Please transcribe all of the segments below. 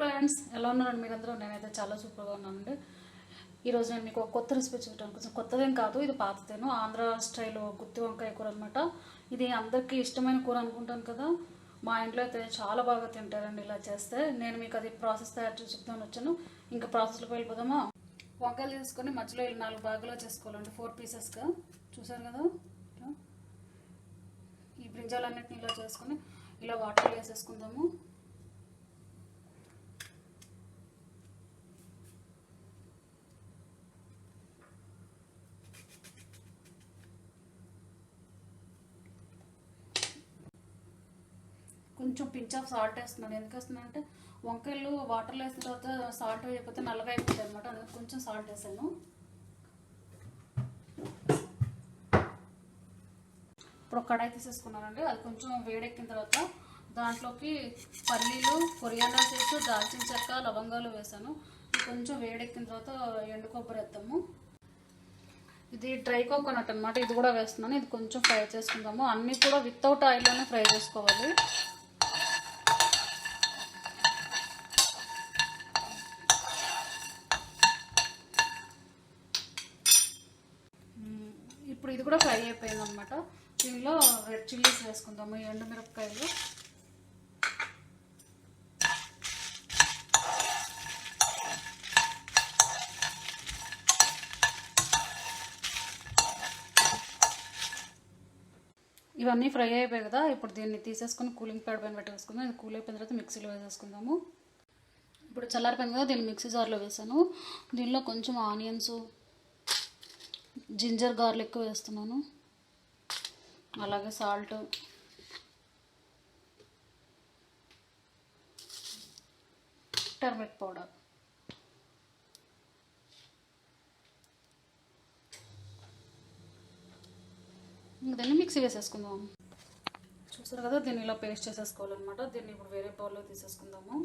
Friends, ఎలా ఉన్నారండి మీరందరూ? నేనైతే చాలా సూపర్గా ఉన్నానండి. ఈరోజు నేను మీకు ఒక కొత్త రెసిపీ చూడటానికి కొంచెం కొత్తదేం కాదు, ఇది పాతదేను. ఆంధ్ర స్టైల్ గుత్తి వంకాయ కూర అనమాట. ఇది అందరికీ ఇష్టమైన కూర అనుకుంటాను కదా. మా ఇంట్లో అయితే చాలా బాగా తింటారండి ఇలా చేస్తే. నేను మీకు అది ప్రాసెస్ తయారు చేసి చెప్తాను వచ్చాను. ఇంకా ప్రాసెస్లోకి వెళ్ళిపోదామా? వంకాయలు తీసుకొని మధ్యలో ఇలా 4 భాగాలు చేసుకోవాలండి, 4 పీసెస్గా. చూసారు కదా, ఈ బ్రింజాలన్నిటిని ఇలా చేసుకొని ఇలా వాటర్ వేసేసుకుందాము. కొంచెం పించ్ ఆఫ్ సాల్ట్ వేస్తున్నాను. ఎందుకు వేస్తున్నాను అంటే వంకాయలు వాటర్లో వేసిన తర్వాత సాల్ట్ వేయకపోతే నల్లగా అయిపోతాయి అనమాట. అందుకే కొంచెం సాల్ట్ వేసాను. ఇప్పుడు కడాయి తీసేసుకున్నానండి. అది కొంచెం వేడెక్కిన తర్వాత దాంట్లోకి పల్లీలు, కొరియాండర్ సీడ్స్, దాల్చిన చెక్క, లవంగాలు వేసాను. ఇది కొంచెం వేడెక్కిన తర్వాత ఎండు కొబ్బరి వేద్దాము. ఇది డ్రై కోకోనట్ అనమాట, ఇది కూడా వేస్తున్నాను. ఇది కొంచెం ఫ్రై చేసుకుందాము. అన్నీ కూడా వితౌట్ ఆయిల్లోనే ఫ్రై చేసుకోవాలి. ఇప్పుడు ఇది కూడా ఫ్రై అయిపోయింది అనమాట. దీనిలో రెడ్ చిల్లీస్ వేసుకుందాము, ఎండుమిరపకాయలు, ఇవన్నీ ఫ్రై అయిపోయాయి కదా. ఇప్పుడు దీన్ని తీసేసుకొని కూలింగ్ ప్యాడ్ పైన పెట్టేసుకుందాం. ఇది కూల్ అయిపోయిన తర్వాత మిక్సీలో వేసేసుకుందాము. ఇప్పుడు చల్లారిపోయింది కదా, దీన్ని మిక్సీ జార్లో వేసాను. దీనిలో కొంచెం ఆనియన్స్, జింజర్ గార్లిక్ వేస్తున్నాను, అలాగే సాల్ట్, టర్మరిక్ పౌడర్, దీన్ని మిక్సీ వేసేసుకుందాం. చూసారు కదా, దీన్ని ఇలా పేస్ట్ చేసేసుకోవాలన్నమాట. దీన్ని ఇప్పుడు వేరే బౌల్లో తీసేసుకుందాము.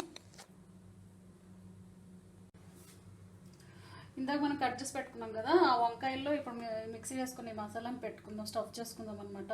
ఇందాక మనం కట్ చేసి పెట్టుకున్నాం కదా, ఆ వంకాయల్లో ఇప్పుడు మిక్సీ వేసుకుని మసాలాను పెట్టుకుందాం, స్టఫ్ చేసుకుందాం అనమాట.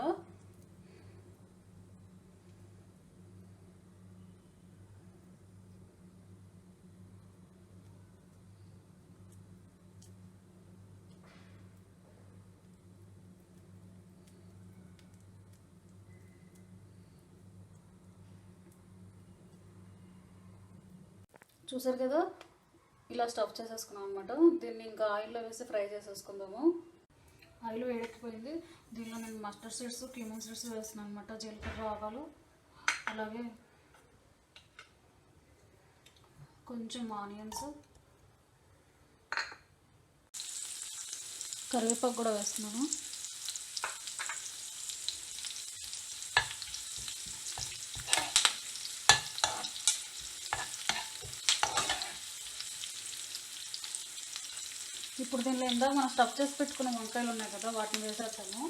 చూసారు కదా, ఇలా స్టఫ్ చేసేసుకున్నాం అనమాట. దీన్ని ఇంకా ఆయిల్లో వేసి ఫ్రై చేసేసుకుందాము. ఆయిల్ వేడెక్కిపోయింది. దీనిలో నేను మస్టర్డ్ సీడ్స్, క్యూమిన్ సీడ్స్ వేస్తున్నాను అనమాట, జీలకర్ర, ఆవాలు, అలాగే కొంచెం ఆనియన్స్, కరివేపాకు కూడా వేస్తున్నాను. ఇప్పుడు దీనిలో ఇందాక మనం స్టఫ్ చేసి పెట్టుకున్న వంకాయలు ఉన్నాయి కదా, వాటిని వేసేస్తాము.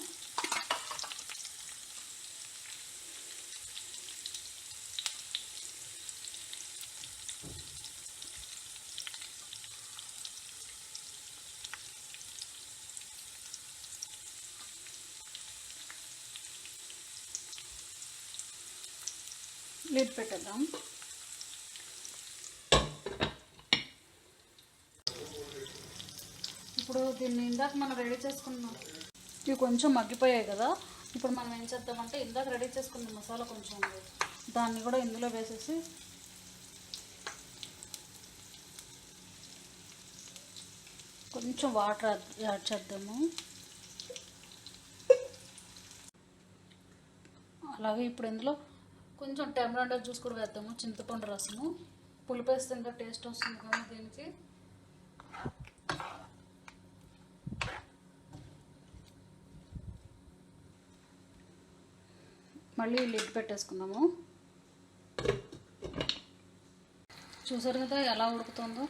లిడ్ పెట్టేద్దాం. ఇప్పుడు దీన్ని ఇందాక మనం రెడీ చేసుకున్నాం, ఇవి కొంచెం మగ్గిపోయాయి కదా. ఇప్పుడు మనం ఏం చేద్దామంటే ఇందాక రెడీ చేసుకున్న మసాలా కొంచెం ఉంది, దాన్ని కూడా ఇందులో వేసేసి కొంచెం వాటర్ యాడ్ చేద్దాము. అలాగే ఇప్పుడు ఇందులో కొంచెం టమాటో జ్యూస్ కూడా వేద్దాము, చింతపండు రసము. పులుపు వేస్తే ఇంకా టేస్ట్ వస్తుంది కదా దీనికి. మళ్ళీ లిడ్ పెట్టేసుకుందాము. చూసారు కదా ఎలా ఉడుకుతుందో.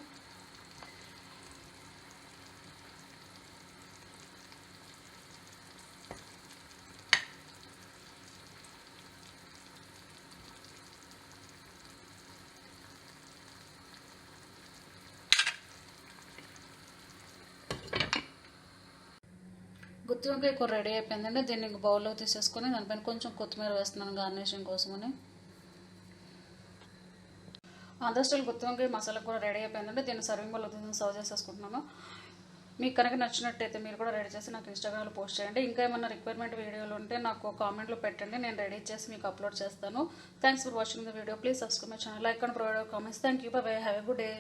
గుత్తి వంకాయ కూర రెడీ అయిపోయిందండి. దీన్ని బౌల్లో తీసేసుకొని దానిపైన కొంచెం కొత్తిమీర వేస్తున్నాను గార్నిషింగ్ కోసమని. ఆంధ్ర స్టైల్ గుత్తి వంకాయ మసాలా కూడా రెడీ అయిపోయిందంటే దీన్ని సర్వింగ్ బౌల్లో తీసుకుని సర్వ్ చేసేసుకుంటున్నాను. మీకు కనుక నచ్చినట్టయితే మీరు కూడా రెడీ చేసి నాకు ఇన్స్టాగ్రామ్లో పోస్ట్ చేయండి. ఇంకా ఏమైనా రిక్వైర్మెంట్ వీడియోలు ఉంటే నాకు కామెంట్లో పెట్టండి, నేను రెడీ చేసి మీకు అప్లోడ్ చేస్తాను. Thanks for watching the video. Please subscribe my channel, like and provide comments. Thank you, by by, have a good day.